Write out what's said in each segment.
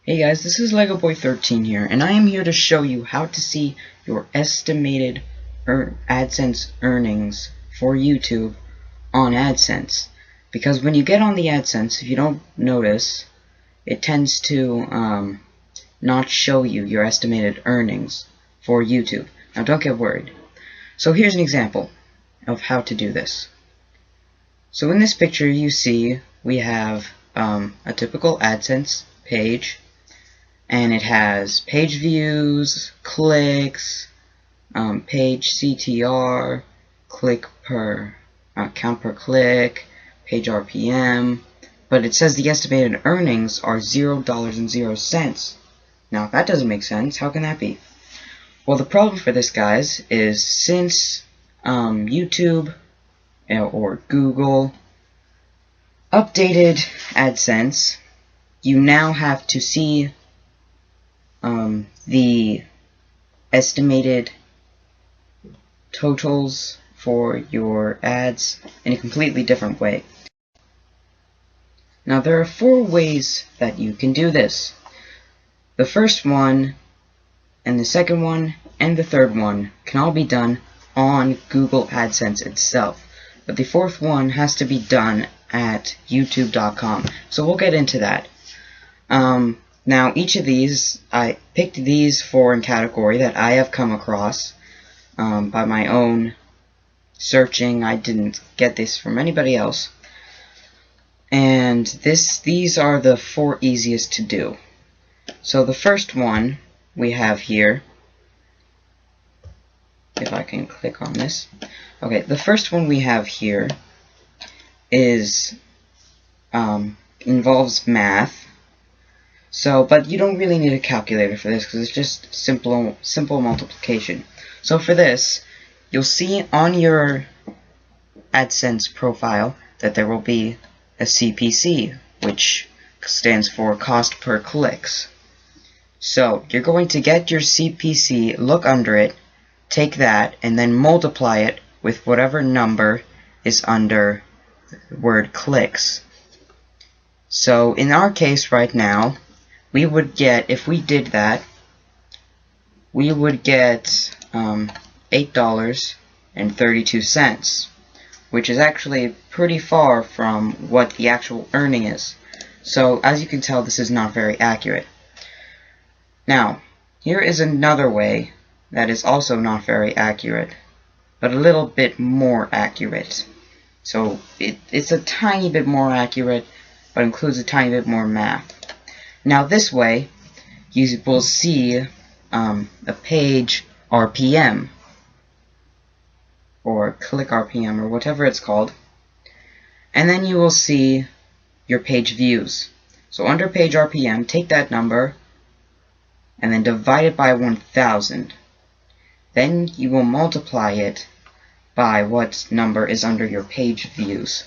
Hey guys, this is LegoBoy13 here, and I am here to show you how to see your estimated AdSense earnings for YouTube on AdSense. Because when you get on the AdSense, if you don't notice, it tends to not show you your estimated earnings for YouTube. Now don't get worried. So here's an example of how to do this. So in this picture you see we have a typical AdSense page, and it has page views, clicks, page CTR, click per count per click, page RPM, but it says the estimated earnings are $0.00. Now that doesn't make sense. How can that be? Well, the problem for this, guys, is since YouTube or Google updated AdSense, you now have to see the estimated totals for your ads in a completely different way. Now there are 4 ways that you can do this. The first one, and the second one, and the third one can all be done on Google AdSense itself. But the 4th one has to be done at youtube.com. So we'll get into that. Now each of these, I picked these 4 in category that I have come across by my own searching. I didn't get this from anybody else. And these are the 4 easiest to do. So the first one we have here, if I can click on this. Okay, the first one we have here is involves math. So, but you don't really need a calculator for this because it's just simple multiplication. So for this, you'll see on your AdSense profile that there will be a CPC, which stands for cost per clicks. So you're going to get your CPC, look under it, take that, and then multiply it with whatever number is under the word clicks. So in our case right now, we would get, if we did that, we would get $8.32, which is actually pretty far from what the actual earning is. So as you can tell, this is not very accurate. Now, here is another way that is also not very accurate, but a little bit more accurate. So it's a tiny bit more accurate, but includes a tiny bit more math. Now this way, you will see a page RPM, or click RPM, or whatever it's called, and then you will see your page views. So under page RPM, take that number and then divide it by 1000. Then you will multiply it by what number is under your page views.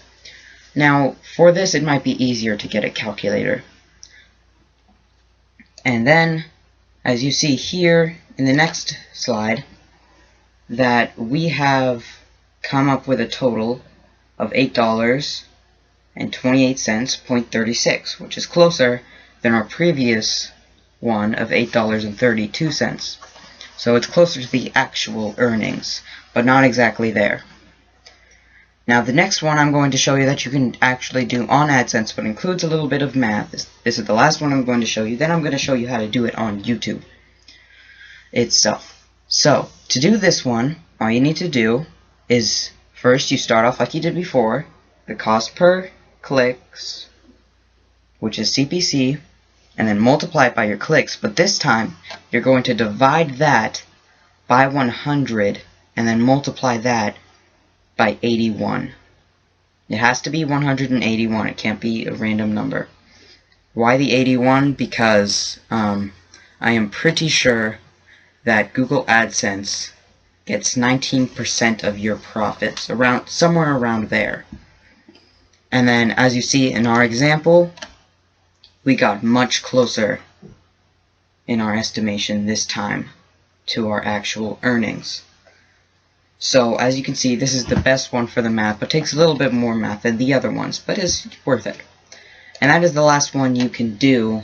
Now for this, it might be easier to get a calculator. And then, as you see here in the next slide, that we have come up with a total of $8.28.36, which is closer than our previous one of $8.32. So it's closer to the actual earnings, but not exactly there. Now the next one I'm going to show you that you can actually do on AdSense, but includes a little bit of math. This is the last one I'm going to show you. Then I'm going to show you how to do it on YouTube itself. So to do this one, all you need to do is first you start off like you did before, the cost per clicks, which is CPC, and then multiply it by your clicks. But this time you're going to divide that by 100 and then multiply that by 81. It has to be 181. It can't be a random number. Why the 81? Because I am pretty sure that Google AdSense gets 19% of your profits, somewhere around there. And then, as you see in our example, we got much closer in our estimation this time to our actual earnings. So as you can see, this is the best one for the math, but takes a little bit more math than the other ones, but is worth it. And that is the last one you can do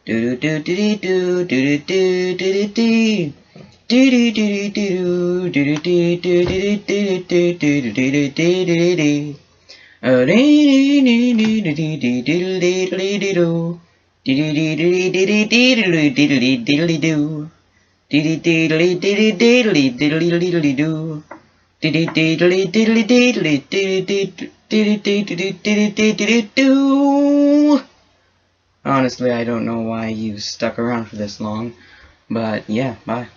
Do do do do do do do do do. Do do do do do do do do do do do do do do do do. Oh, do do do do do do do do do do. Do do do do do do do do do do do. Diddly diddly diddly diddly diddly diddly do. Diddly diddly diddly diddly diddly diddly diddly do. Honestly, I don't know why you stuck around for this long, but yeah, bye.